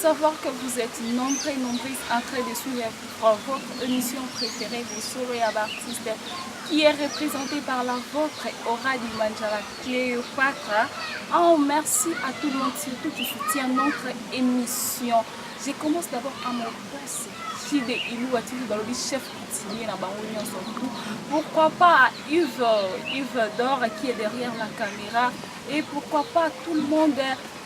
savoir que vous êtes nombreux et nombreuses en train de suivre votre émission préférée, Bosolo ya Artiste, qui est représentée par la vôtre, Aura du Mandjala Cléopâtre. Oh, merci à tout le monde, surtout qui soutient notre émission. Je commence d'abord à mon boss, Gide Ilou Ativi Balobi, chef coutumier dans Barounion surtout. Pourquoi pas à Yves Dor qui est derrière la caméra. Et pourquoi pas tout le monde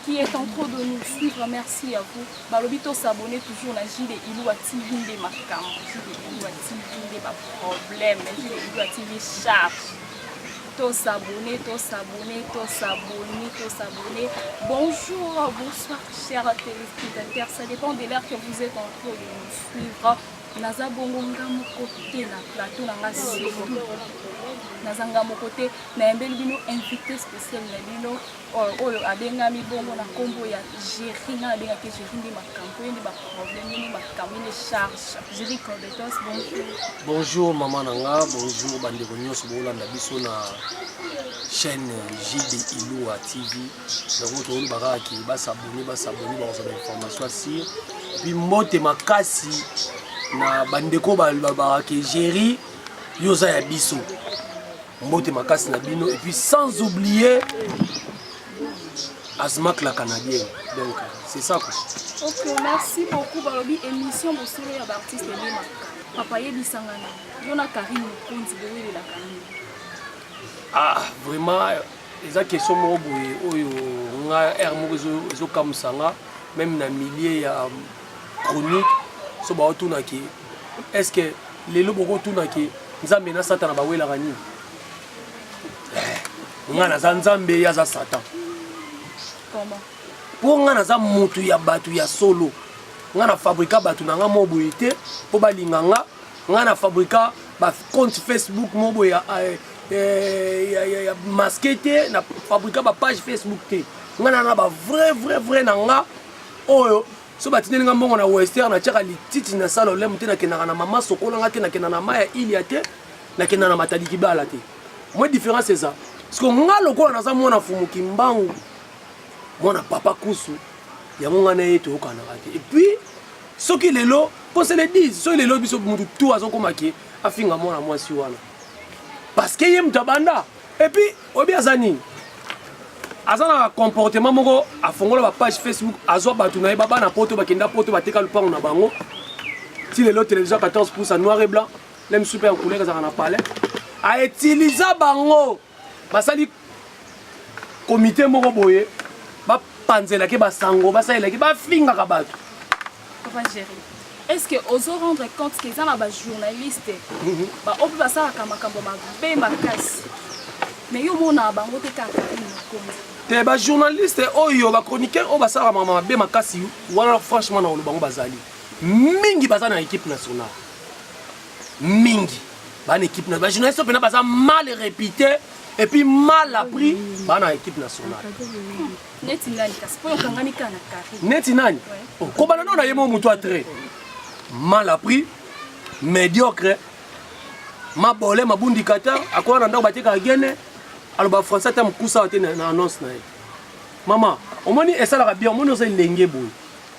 qui est en train de nous suivre. Merci à vous. Balobito s'abonner toujours à Gide Ilou Ativi des Makam. Gide Ilou Ativi des problèmes. Gide Ilou Ativi charge. Tous abonnés. Bonjour, bonsoir, chers téléspectateurs. Ça dépend de l'heure que vous êtes en train de nous suivre. Naza bongonga mokote na plateau nanga surtout. Naza nga mokote na embeli bino invité spécial na bino oyo abenga mi bongo na kombo ya Géry na abenga ke Géry ndi makambo ndi ba problème ndi makambo ndi charge. Géry Corbetos, bonjour. Bonjour maman nanga, bonjour bandeko nyonso bolanda biso na chaîne Gide Ilou TV. Donc to on baraki ba s'abonner ba recevoir information assis. Puis mote makasi na bandeko baraki Géry yoza ya biso. Mote makasi na bino et puis sans oublier Asmak la Canadienne. Donc c'est ça quoi. Ok, merci beaucoup Balobi émission Bosolo ya Artiste de Maka. Papa yebi sangana. Yona Karim Konzi de la Canadienne. Ah, vraiment, les questions sont très comme ça, même dans le milieu chronique, est-ce que les gens qui nous amènent à Satan, ils ont Satan. Comment? Pour nous, nous avons solo. Nous avons fabriqué des mobilités pour les gens. Nous avons fabriqué des comptes Facebook. Masqué na fabriquer ba page Facebook te ngana na ba vrai nanga oyo so batine nga mbongo na western na tchaka lititi na salo lem te na kenaka na mama sokola nga te na kenana maya ilia te na kenana mataliki bala te moi différence c'est ça parce que nga lokola na za mona fumuki mbangu mona papa kusu ya monga na yeto okana te et puis soki lelo qu'on se le dise so lelo biso mutu tout azokomaki afinga mona mwasi wana parce que yem tabanda et puis obiazani azana comportement moko afongola ba page Facebook azwa batu na baba na poto bakenda poto bateka lupango na bango ti lelo télévision 14 pouces noir et blanc l'aime super en couleur za na palais a utiliser bango basali comité moko boye ba panzela ke basango basalela ke ba finga ka batu Papa Géry. Est-ce que vous vous rendre compte que les journalistes ont ça mais ils ont des journalistes oyo ba chroniqueur o basala mama be makasi wala franchement na bango bazali mingi baza na équipe nationale mingi ba équipe na ba journaliste pena baza mal réputé et puis mal appris ba na équipe nationale neti nani kasi po kangani kana kari neti nani ko bana na yemo mutu atre mal appris, médiocre, ma bolé, ma bundikateur, à quoi on a battu à Guinée, alors bah français t'as m'coussa à tenir na annonce na. Maman, au moins et ça la bien, au moins nous avons l'engé boy.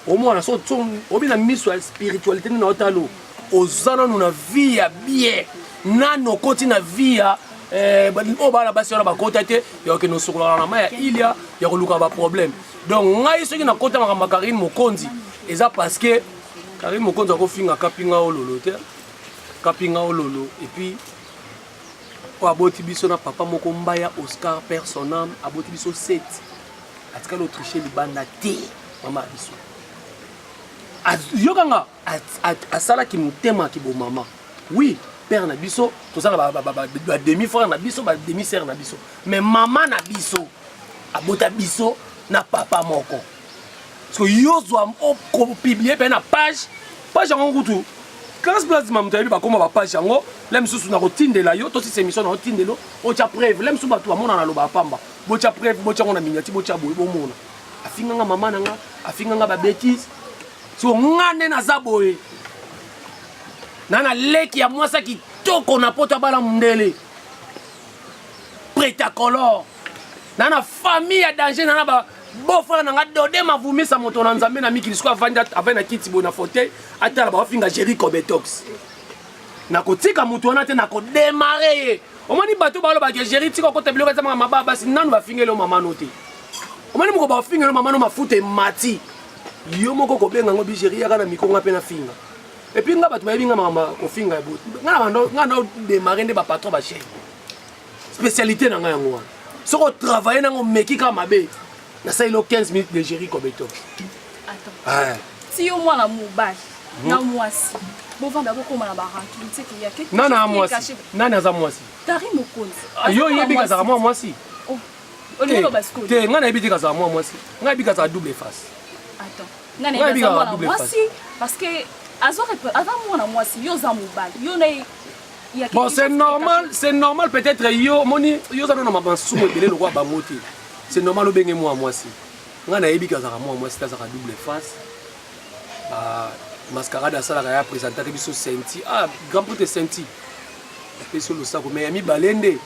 Au moins on a sorti, au bien la mise sur la spiritualité dans notre lot. Aux années nous na vie à bien, na nos côtés na vie à oh bah la base sur la côté té, y a que nous sur la main il y a le problème. Donc ngai ceux qui na côté ma macarine mokondi, et ça parce que Karim Mokonzo a fait un kapinga ololo, kapinga ololo, et puis aboti biso na papa moko mbaya Oscar personnel aboti biso 7 atika l'Autriche libanda te mama biso yokanga asala ki mutema ki bo mama oui père na biso to sala ba demi frère na biso ba demi sœur na biso mais maman na biso abota biso na papa moko. Parce que yo dois publier na page en route. Quand place ma mutabi ba koma ba page yango, lem susu na rotinde la yo, to si émission na rotinde lo, o tia preuve, lem su ba to amona na loba pamba. Bo tia preuve, bo tia ngona minyati, bo tia boy bo mona. Afinga nga mama nanga, afinga nga ba bêtise. So ngane na zaboy. Nana leki ya mwasa ki toko na poto bala mundele. Prêt à color. Nana famille à danger nana ba beau-frère nanga Dodé mavumisa moto na nzambe na mikili siko avandi na kiti bona fauteuil atala bafinga Jericho Betox na kotika mutu wana te na ko démarrer omoni bato balo ba Jericho tiko ko tebilo ka mababa basi nanu bafingelo mama no te omoni moko bafingelo mama no mafuta mati yo moko ko benga ngo bigeria kana mikonga pe na finga et puis nga bato ba yebinga mama ko finga ya bout nga na démarrer nde ba patron ba chef spécialité na nga yango wana soko travailler nango meki ka mabe na ça il a 15 minutes de Jericho Betox. Attends. Si yo mwana mobali na mwasi bon vanda boko mala baraki tu sais qu'il y a quelque chose nana mwasi nana za mwasi Karim Mokonzi yo yebi ka za mwasi oh olelo basko te ngana yebi ka za mwasi ngana yebi ka za double face. Attends ngana yebi ka za mwasi parce que avant mwana mwasi yo za mobali yo na bon c'est normal peut-être yo moni yo za na masumo belelo kwa bangoti c'est normal obenge moi mwasi ngana yebi ka za mwasi ta za double face mascarade à ça la présenter biso senti grand pour te senti et sur le sac mais yami balende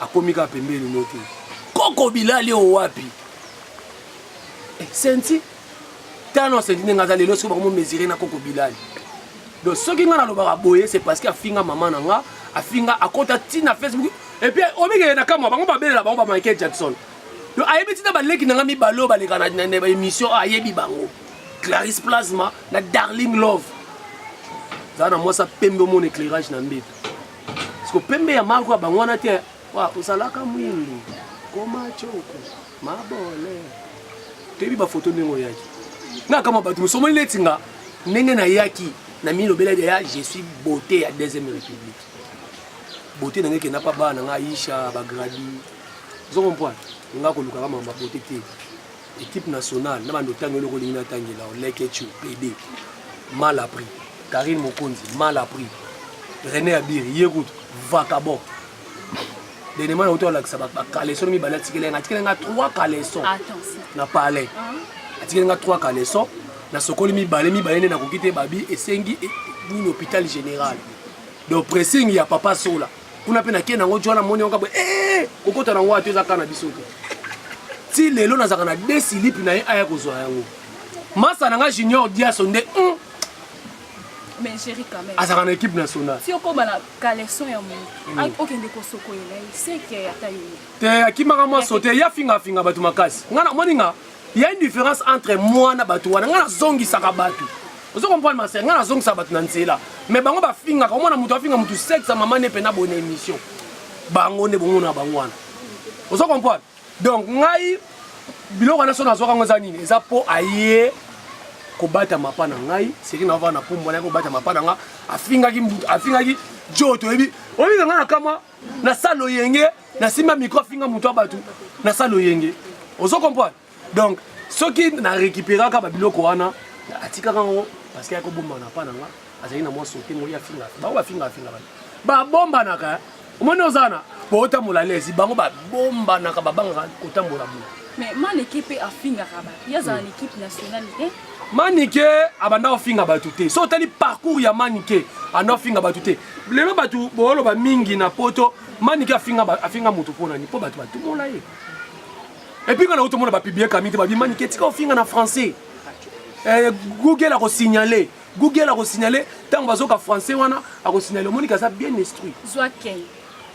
akomika pembeni note koko bilali o wapi senti tano senti ngaza lelo so ba mo mesurer na koko bilali donc ce qui ngana lo ba boye c'est parce que afinga maman nanga afinga akota tina Facebook et puis omike na kama bango ba belela bango ba Michael Jackson donc ayebi tina ba leki nanga mi balo ba lekana na émission ayebi bango Clarisse Plasma na Darling Love za na moi ça pembe mon éclairage na mbete parce que pembe ya marko ba ngwana te wa usalaka mwindu koma choko mabole tebi ba photo ndingo yaki na kama batu musomo letinga ndenge na yaki na milo bela ya je suis beauté ya deuxième république beauté na ngeke na pa ba na Aisha ba gradi vous comprenez nga ko luka kama beauté te équipe nationale na bando tango loko lingina tangela Lekechu PD mal appris Karim Mokonzi mal appris René Abiri yekut vacabon les demandes autour là que ça va caleçon mi balati tikelenga 3 caleçons na palais tikelenga 3 caleçons na sokoli mi balé na kokite babi esengi ni hôpital général donc pressing ya papa sola kuna pe na kena ngo jona moni ngo kokota na ngwa toza kana bisoto si lelo nazaka na 2 silipi na ye aya kozwa yango masa nanga junior dia sonde mais chérie quand même azaka na équipe nationale si oko bana caleçon ya mo okende kosoko yela c'est que ata yo te akimaka mwa sauter ya finga batu makasi ngana moninga il y a une différence entre moi na batu wana ngana zongisaka batu ozo comprendre ma ngana zongisa batu na nzela mais bango ba finga ka mona mutu afinga mutu sexe mama ne pena bonne émission bango ne bongo na bango wana ozo comprendre donc ngai biloko na so na zoka ngoza nini eza po aye ko bata mapa na ngai seki na va na pombo na ko bata mapa na nga afingaki joto ebi obi nga na kama na salo yenge na simba micro finga muto abatu na salo yenge ozo comprendre donc soki na récupérer ka ba biloko wana atika kango parce que ya ko bomba na pa na nga azali na mo soki ngo ya finga ba finga ba bomba na ka omoni ozana bota molalesi bango ba bomba na ka babanga kotambola bu mais man équipe a finga kaba yaza en équipe nationale Manike abanda ofinga batu te so tali parcours ya Manike anda ofinga batu te lelo batu bolo ba mingi na poto Manike afinga mutu pona ni po batu mona ye et puis quand on tombe ba publier kamite ba bi Manike tika ofinga na français Google a signaler tant bazoka français wana a signaler Monika ça bien instruit soit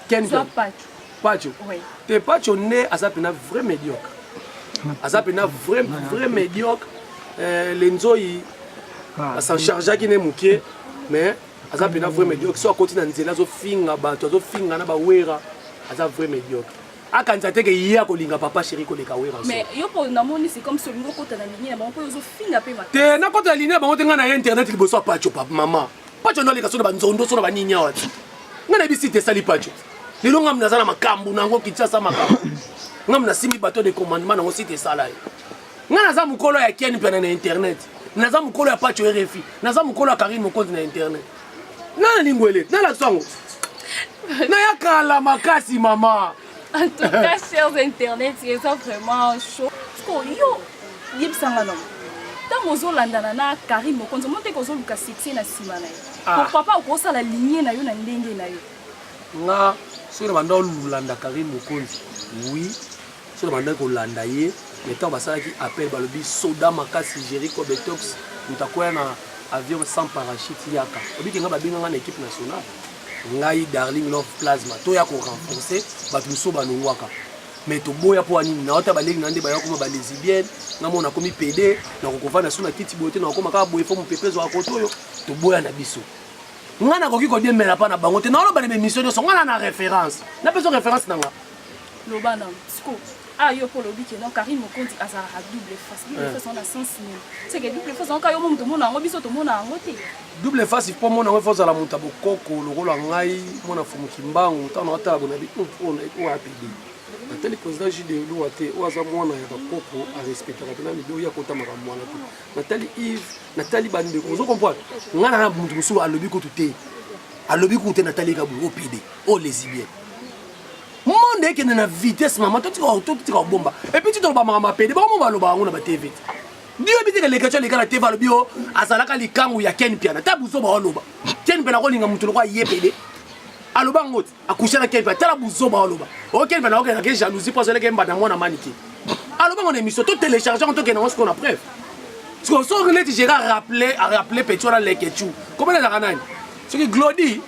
Ken soit Pacho oui te Pacho né a ça pena vrai médiocre a ça pena vrai médiocre Lenzoi s'en charge qui n'est mouké mais aza pena vrai médiocre soit côté na nzela zo finga bato zo finga na ba wera aza vrai médiocre akanza te ke ya ko linga papa chéri ko leka wera mais yo po na moni c'est comme celui ko ta na ligne na bango zo finga pe ma te na kota ligne bango te nga na internet ki boso Pacho papa mama Pacho ndo leka so na banzondo so na baninya wati nga na bisi te sali Pacho lelo ngam na zana makambu nango kitasa makambu ngam na simi bateau de commandement nango site sala nga naza mukolo ya Ken pena na internet naza mukolo ya Pacho RFI naza mukolo ya Karim Mokonzi na internet nana lingwele nala songo na ya kala makasi mama en tout cas chers internet c'est vraiment chaud parce que yo yebsanga non tango ozolandana na Karim Mokonzi monte ko zoluka succès na sima na yo papa okosala lignée na yo na ndenge na yo nga sur bando lulanda Karim Mokonzi oui so banda kolanda ye mais tant basalaki appel balobi soda makasi Jericho Betox mutakoya na avion sans parachute yaka obiki nga babinga na équipe nationale ngai Darling Love Plasma to ya ko renforcer batu so banongwaka mais to boya po anini na ota baleki nande baya kuma ba lesbienne nga mona komi PD na kokofana suna kiti bote na koma ka boye fo mu pepezo akoto yo to boya na biso nga na koki ko demela pa na bango te na lo ba na émission so nga na référence na peso référence nanga lobana siko ah yo pour lobi que non Karim Mokonzi azara double face on a sens même c'est que double face on ka yo mo to mona ngo biso to mona ngo te double face il faut mona ngo faut la muta bokoko lokola ngai mona fumu kimbangu tana ata bona bi on est apidi natali président JD Louate oaza mwana ya bakoko a respecter la tena lido ya kota makamwana te natali Yves natali bande ko zo comprendre ngana na mutu musu alobi ko tuté alobi ko te natali ka bu opide o lesbienne monde qui est na vitesse maman tout bomba et puis tu dois pas mama pédé ba mo ba loba ngona ba TV dio bi te le kacho le kala TV alobio azalaka likangu ya Ken Piana tabuzo ba loba Ken Piana ko linga mutu lokwa yepede aloba ngoti akusha na Ken Piana tala buzo ba loba o Ken Piana ko na jalousie parce que Ken Piana mwana maniki aloba ngona émission tout télécharger on to ke na ce qu'on a preuve ce qu'on sort net j'ai rappeler Petiola le kechu comment la kanani ce qui Glody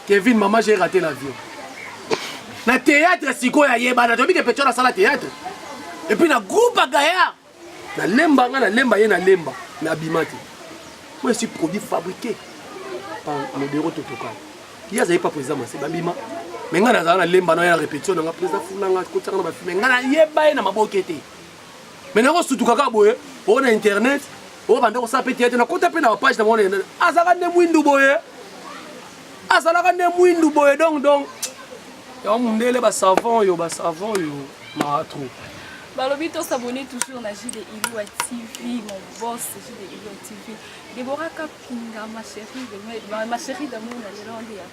Kevin, maman, j'ai raté l'avion. Na théâtre, si quoi y a na tobi que Petiola la salle théâtre. Et puis na groupe à Gaïa. Na lemba, na lemba, na bimati. Moi, je suis produit fabriqué par le bureau Totoka. Il y a pas président, c'est Babima. Mais na lemba, na répétition, na président Fulanga, côté na filmé. Na yeba na mabokete. Mais na surtout kaka boye, on a internet, on va ndako sa théâtre na côté pe na page na mona. Azaka ne mwindu boye. Azalaka ne mwindu boye donc ya mundele ba savon yo matro balobi to s'abonner toujours na JD Iloua TV mon boss JD Iloua TV Deborah Kapinga ma chérie d'amour na lelonde ya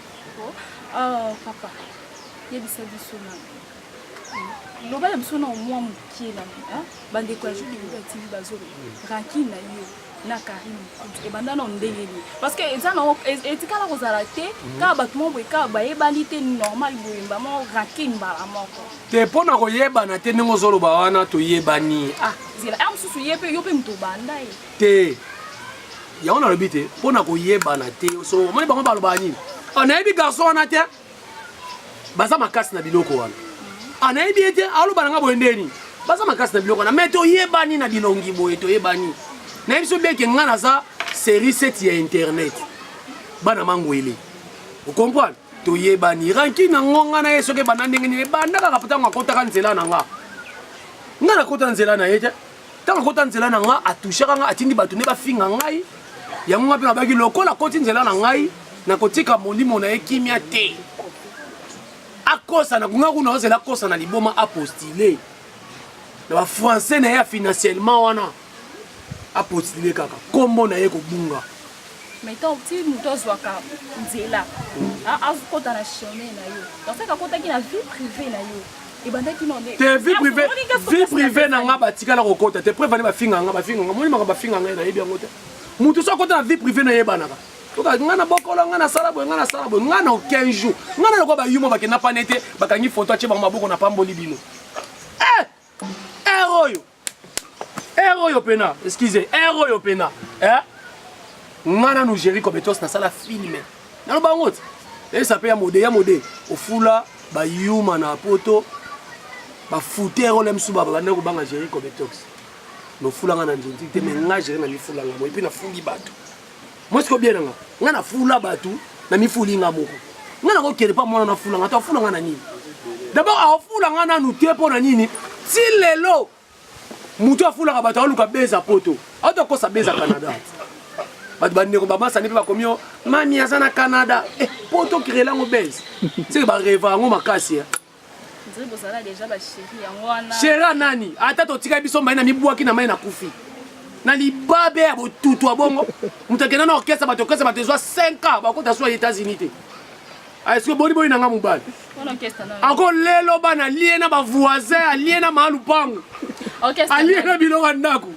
papa yebisa biso na loba ya biso na mwa mukie na bande kwa JD Iloua TV bazolo rankine na yo na Karim et bandana ndengeli parce que ezana etikala kozala te ka batmo boy ka bayebani te normal boyemba mo ranking bala moko te pona koyebana te ningo zoloba wana to yebani zela am susu yepe yope mto banda te ya ona lobi te pona koyebana te so moni bango baloba nini anayebi garçon wana te baza makasi na biloko wana anayebi te aloba nga boyendeni baza makasi na biloko wana mais to yebani na bilongi boye to yebani na biso beke nga naza série 7 ya internet bana mangwele vous comprenez to yebani ranki na ngonga na yeso ke bana ndenge ni banda ka pata ngakota ka nzela na nga na kota nzela na yete tanga kota nzela na nga atushaka nga atindi batu ne ba finga ngai ya nga pe ba ki lokola koti nzela na ngai na kotika molimo na ekimia te akosa na kunga kuna ozela kosa na liboma apostiller na ba français na ya financièrement wana apostiller kaka kombo na ye ko bunga mais tant petit muto zwaka nzela azukota na chemin na yo donc ça kota ki na vie privée na yo et banda ki non te vie privée na nga batika la kokota te prévani ba finga nga moni maka ba finga nga na yebi yango te mutu so kota na vie privée na yebana ka toka nga na bokola nga na sala boy nga na aucun jour nga na ko ba yumo ba ke na panete bakangi photo ache ba maboko na pamboli bino Héros pena, excusez, héros pena. Ngana nous gérer comme étos na sala filme. Na lo bangot. Et ça peut ya modé au fula ba yuma na poto ba futero lem suba ba ndeko banga gérer comme étos. No fula ngana nzinzi te me nga gérer na mi fula ngamo et puis na fuli bato. Moi ce que bien nga. Ngana fula bato na mi fuli ngamoko. Ngana ko kere pa mona na fula ngata fula ngana nini. D'abord a fula ngana nous tie po na nini. Si lelo mutu afulaka bato aluka beza poto auto kosa beza Canada bato bandeko bamasa ne pe bakomio mami aza na Canada poto kirela ngo beza c'est ba reva ngo makasi nzebo zala déjà ba chérie yango wana chérie nani ata to tika biso mai na mibwaki na mai na kufi na libabe ya botutu abongo mutakena na orchestre bato ezwa 5 ans bakota so États-Unis te est-ce que boni boyi nanga mobali encore lelo bana liena ba voisin aliena malupango aliena bilonga ndako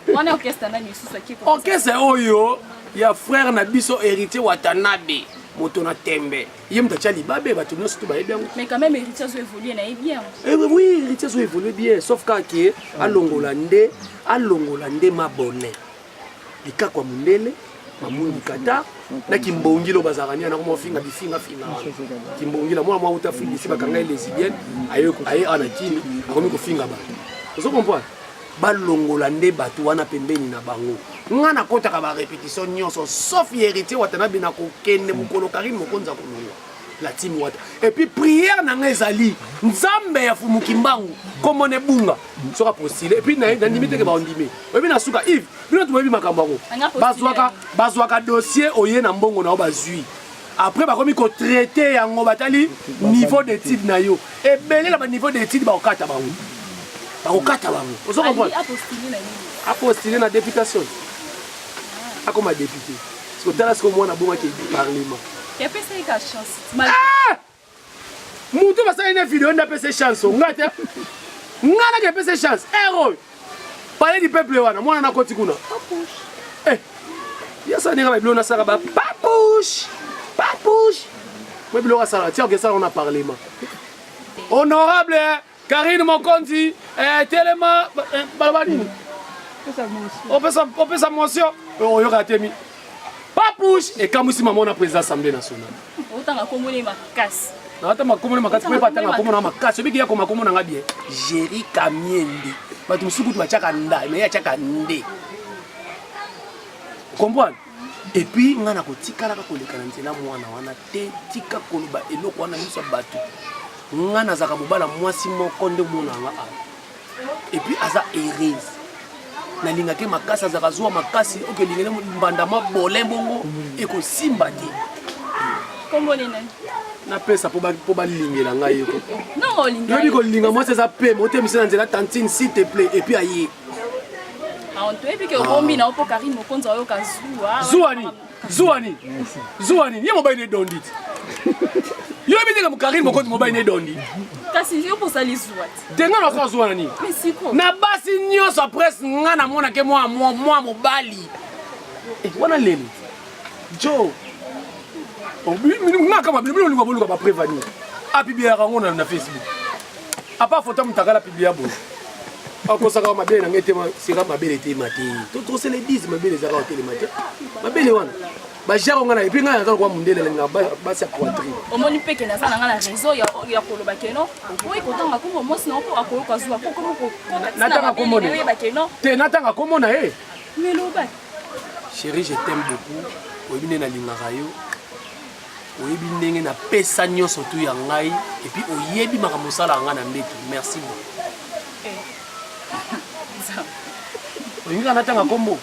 orchestre oyo ya frère na biso héritier Watanabe moto na tembe ye moto atia libabe bato nyonso to bayebi yango. Mais quand même héritier zo évoluer na bien. Oui, héritier zo évoluer bien sauf kaka alongola nde mabone likakwa mundele mamuni kata na kimbongilo bazarania na komo finga bifinga kimbongila mwa uta finga si bakanga lesbienne aye anakini akomi ko finga ba ozo comprendre balongola nde bato wana pembeni na bango ngana kotaka ba répétition nyonso sauf héritier watana bina ko kende mukolo Karine mokonza kolonga la team wata et puis prière na ngezali nzambe ya fumuki mbangu komone bunga soka postile et puis na ndimite ke ba ondime obi na suka Yves bino tuwebi makambo ngo bazwaka dossier oye na mbongo na bazui après bakomi ko traiter yango batali niveau d'étude na yo et belé la niveau d'étude ba okata bango ozo comprendre apostiller na députation akoma député parce que tala ce que moi na bonga ki parlement et puis c'est une chance mutu basa une vidéo na pese chance ngata ngana ke pese chance héros parler du peuple wana mwana na koti kuna yasa ninga ba bilo na saka ba papouche moi bilo ka sala tiens que ça on a parlement honorable Karine Mokonzi tellement balabani on peut sa motion on y temi papouche et kamusi maman na président assemblée nationale autant ka komone makasi nata makomo makasi pe patanga komo na makasi biki ya koma komo na ngabie Jerry Kamiende batu musuku tu bachaka nda mais ya chaka nde comprendre et puis ngana ko tikala ka kolekana nzela mwana wana te tika koloba eloko wana miso batu ngana zaka mobala mwasi moko nde mona nga et puis aza heureuse na linga ke makasi azaka zuwa makasi oke lingene mbanda mabole bongo eko simba te kombo nene na pesa po balingela ngai yeko non olinga yobi ko linga mwasi eza pe mote misela nzela tantine s'il te plaît et puis aye on te epi ke rombi na opo Karine Mokonzi oyo ka zuani ye mobile ne dondit yobi ndenge Karine Mokonzi mobile ne dondi kasi yo pour ça les zuat denga na kwa zuana ni mais siko na basi nyonso presse nga na mona ke moi mobali wana leli jo nga kama bili linga boluka ba prévenir apibia rango na Facebook apa photo mutakala pibia bo akosaka mabele na ngete sika mabele te mate to se le 10 mabele za ka tele mate mabele wana ba jaro nga na epi nga na kwa mundele nga ba sa poitrine omoni peke na sana nga na réseau ya koloba keno oui kotanga ko mo sino ko akoloka zuwa ko ko natanga komona te natanga komona mais loba chérie je t'aime beaucoup oyebine na lingaka yo oyebi ndenge na pesa nyonso tu ya ngai et puis oyebi makambo sala nga na mbetu merci beaucoup olinga natanga kombo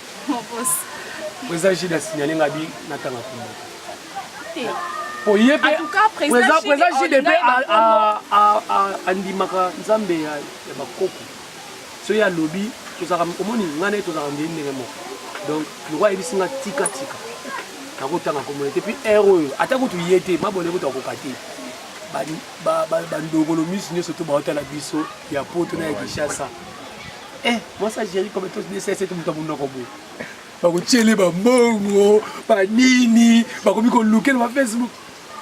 président Gilles a signalé ngabi natanga kombo po yepe président Gilles a andimaka nzambe ya bakoko so ya lobby tozaka omoni ngane tozaka ndenge moko donc le roi ebisinga tika nakotanga communauté puis héros ata kutu yete mabole kutu akokate bandongolo misi nyonso to baotala biso ya poto na ya Kinshasa moi ça Jerry comme tous les c'est tout le monde kobo bakotiele bambongo banini bakomi koluke na Facebook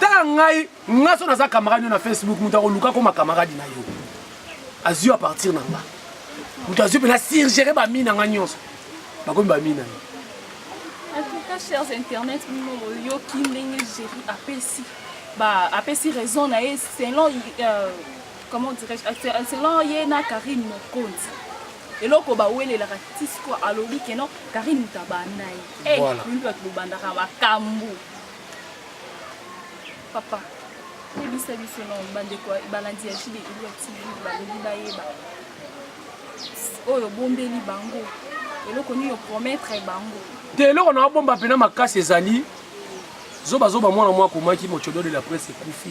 taka ngai ngaso na za camarade na Facebook muta koluka ko macamarade na yo azio à partir na nga muta azio pena surgérer ba mina nga nyonso bakomi ba mina. En tout cas, chers internet, yo ki ndenge Jerry apesi raison na ye selon comment dirais-je selon ye na Karine Mokonzi. eloko bawelelaka tisiko alobi keno Karine tabana ye mingi bato bobandaka makambo papa ebisa biso no bandeko balandi ya Gilles Eloi TV balobi bayeba oyo bombeli bango eloko nini promettre bango te eloko na bomba pena makasi ezali zoba mwana mwa komaki mochodo de la presse ekufi.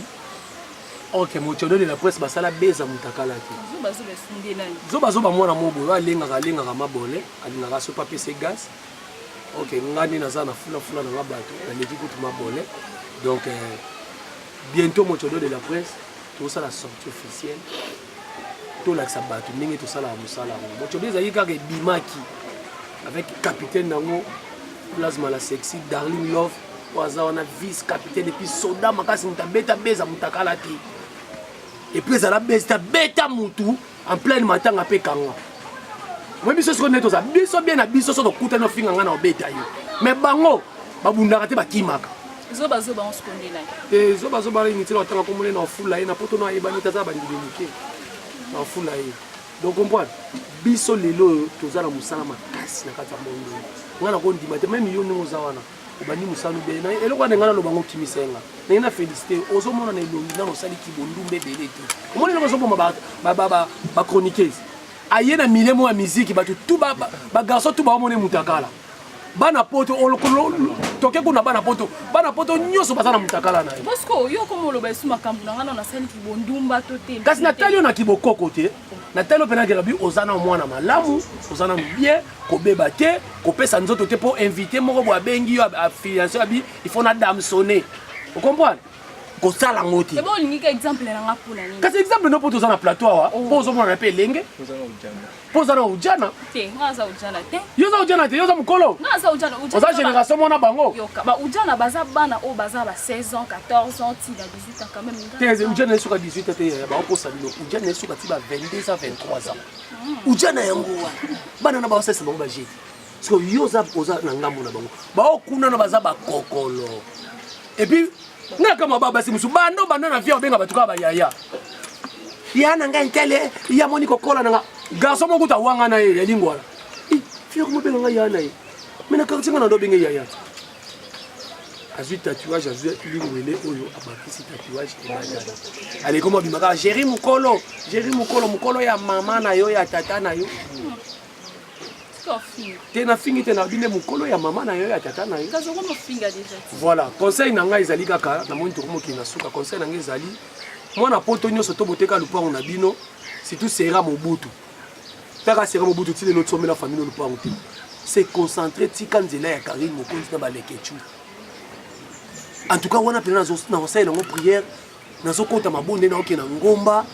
Ok, mochodo de la presse basala beza mutakala te zoba mwana mobo alengaka mabole alingaka so papier c'est gaz. Ok, ngani naza na fula na bato aleki kutu mabole donc bientôt mochodo de la presse tout ça la sortie officielle tout laksa bato ndenge tout ça la musala mochodo ezali kaka bimaki avec capitaine nango plasma la sexy Darling Love waza wana vice capitaine et puis soldat makasi mutabeta beza mutakala te et puis ezala beza beta mutu en pleine matanga pe kanga moi biso siko neto za biso bien na biso so tokuta no finga nga na obeta yo mais bango babundaka te bakimaka zoba on se connaît là et zoba ni tilo tanga komone na fula na poto na ebani taza bandilike na fula ye donc comprendre biso lelo tozala musala makasi na kati ya mondo ngana ko ndima te même yo ndingo za wana obani musalu be na eloko wana ngana lobango kimisenga na ina féliciter ozomona na elongi na osali kibondumbe belé te omoni loko zo boma ba chroniqueuse aye na milemo ya musique batu tout ba garçon tout ba omone mutakala bana poto olokolo toke kuna bana poto nyoso bazana mutakala na ye parce que yo comme lo ba su makambu na ngana na sali kibondumba to te kasi natali yo na kibokoko te natali yo pena kelabi ozana mwana malamu ozana bien kobeba te kopesa nzoto te po inviter moko bo abengi yo affiliation abi il faut na dame sonner vous comprenez kosala ngoti c'est bon lingi exemple na ngapula nini kasi exemple no poto ozana plateau wa po ozomona na pe lenge pozana ujana te ngaza ujana te yo za ujana te yo za mukolo ngaza ujana oza génération mona bango yo ba ujana baza bana o baza ba 16 ans 14 ans ti na 18 ans quand même te ujana esuka 18 te ya ba okosa bino ujana esuka ti ba 22 ans 23 ans ujana yango wa bana na ba osesa bango ba jeti parce que yo za oza na ngambo na bango ba okuna na baza ba kokolo et puis na kama baba si musu bando na via obenga batuka ba yaya yana nga nkele ya moni kokola na garçon moko ta wanga na ye ya lingwala fio ko benga nga yana ye mina ka tsinga na do benga yaya azui tatouage azui lingwele oyo abakisi tatouage emajana ale komo bimaka géri mukolo ya mama na yo ya tata na yo te na fingi te na bine mukolo ya mama na yo ya tata na yo voilà conseil na nga ezali kaka na moni tokomoki na suka conseil na nga ezali mwana poto nyonso to boteka lupango na bino surtout sera mobutu taka sera mobutu ti lelo tsomela famille lupango te se concentrer tika nzela ya Karine Mokonzi na balekechu en tout cas wana pena na osala ngo prière nazo kota mabonde na okena ngomba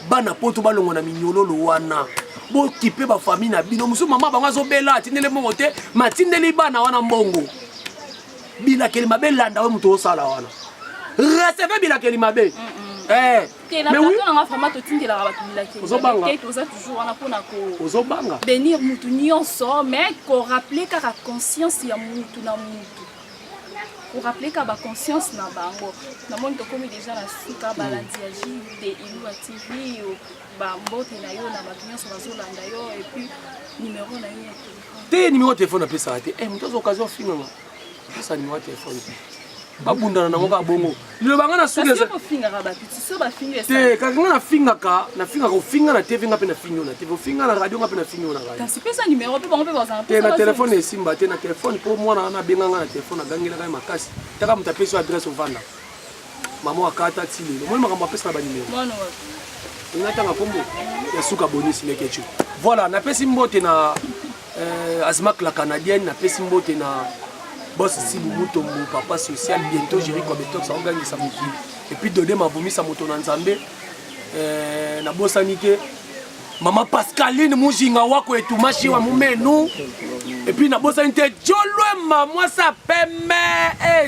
bana poto balongo na minyololo wana bo kipe ba famille na bino musu mama bango azobela tindele mongo te matindeli bana wana mbongo bila kelima belanda we muto osala wana recevez bila kelima be mais oui ozobanga bénir mutu nyonso mais ko rappeler kaka conscience ya mutu na mutu ko rappeler ka ba conscience na bango na moni to komi déjà na suka balandi ya JD Ilua TV ba mbote na yo na ba nyonso bazolanda yo et puis numéro na yo te numéro de téléphone apesa te mutu zo occasion finga pesa numéro de téléphone babundana nango ka bongo lelo banga na suka ça finga ka batiti so ba finga te ka nga na finga ko finga na TV nga pe na finga na TV finga na radio nga pe na finga na radio kasi pesa numéro pe bango pe bazana te na téléphone esimba te na téléphone po mwana na benga nga na téléphone agangela ka makasi taka mutapesa adresse ovanda mama akata ti lelo moi makambo apesa na ba numéro non ngatanga kombo ya suka bonus lekechu voilà na pesi mbote na Azmak la canadienne na pesi mbote na boss si muto mu papa social bientôt gérer comme toi ça organise sa mokili et puis donner ma vomi sa moto na nzambe na bosanike mama Pascaline mujinga wako etumashi wa mumenu et puis na bosanite jolwe mama sa peme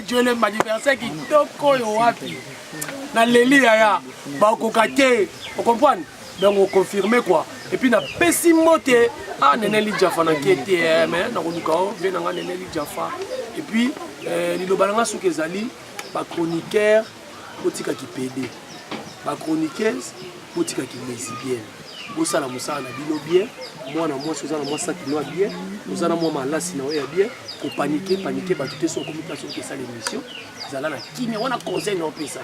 jolwe anniversaire qui toko yo wapi na leli ya ba kokate on comprend donc on confirmer quoi et puis na pesi mote Neneli Jaffa na kete mais na konuka vient na Neneli Jaffa et puis lilobalanga soukezali ba chroniqueur botika ki PD ba chroniqueuse botika ki lesbienne bosala musala na bino bien moi na moi sozana moi ça qui bien ozana moi malasi na oya bien ko paniquer ba tout so communication que ça l'émission zala na kimi wana conseil na pesa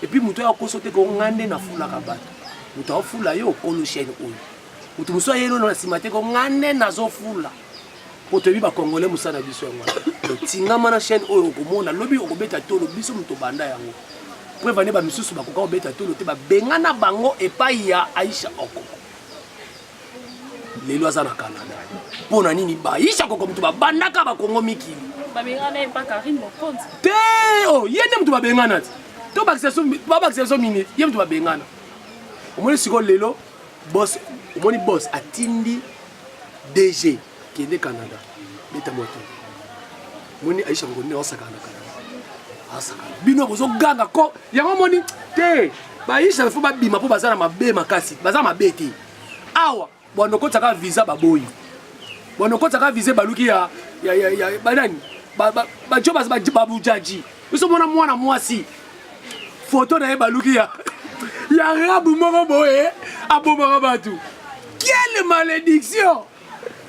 et puis muto ya kosote ko ngande na fula ka bato muto afula yo kolo chaîne oyo mutu muso yelo na simate ko ngane nazofula potebi ba congolais musana biso yango tingama na chaîne oyo komona lobi okobeta tolo biso muto banda yango prevane ba misusu bakoka obeta tolo te ba bengana bango epai ya Aisha Okoko lelo azana Canada pona nini ba Aisha Okoko mutu babandaka ba Kongo mikili ba bengana epa Karine Mokonzi te oh yende mutu ba bengana to ba accession minute yende mutu ba bengana omoni siko lelo boss omoni boss atindi DG qui est au Canada beta moto moni Aisha ngone osaka na Canada bino bozoganga ko yango moni te baisha fo babima po bazala mabe makasi bazala mabe te awa bonokotaka visa baboyi bonokotaka visa baluki ya banani bajo babujaji biso mona mwana mwasi photo na ye baluki ya rabu moko boye abomaka bato quelle malédiction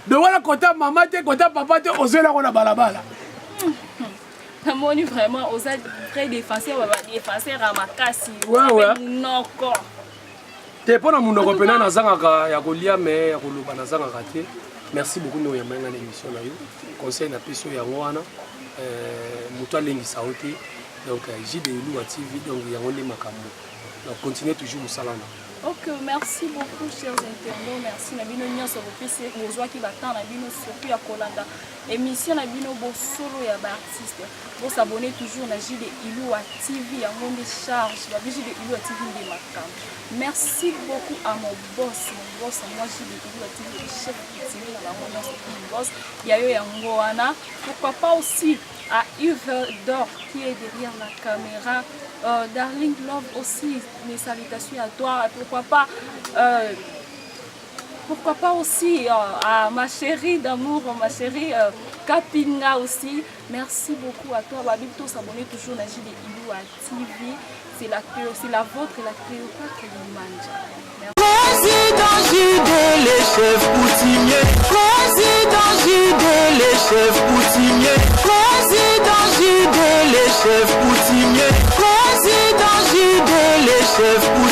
de wala kota mama te kota papa te ozela ko na balabala. Namoni vraiment aux très défenseurs baba défenseur à makasi ouais noko te pona munoko pena na zangaka ya kolia mais ya koloba na zangaka te. Merci beaucoup no ya manga na émission na yo conseil na peso ya ngwana muto alengi saote donc JD Ilouwa TV donc yango ne makambo donc continuez toujours musalana. Ok, merci beaucoup chers internautes, merci Nabino Nyonso bopesi bozwa ki battant Nabino surtout ya kolanda émission Nabino bo solo ya ba artiste. Vous s'abonner toujours na JD Ilouwa TV ya monde charge, ba JD Ilouwa TV de makam. Merci beaucoup à mon boss moi JD Ilouwa TV le chef TV na bango mon boss yayo ya ngoana. Pourquoi pas aussi à Yves Dor qui est derrière la caméra. Darling Love aussi, mes salutations à toi. Pourquoi pas aussi à ma chérie d'amour, ma chérie Kapinga aussi. Merci beaucoup à toi. Babito s'abonner toujours à JD Ilouwa TV. C'est la vôtre et la Cléopâtre du Manja. Président JD, les chefs coutumiers. Président JD, les chefs coutumiers. Président JD, les chefs coutumiers. Président JD, les chefs coutumiers.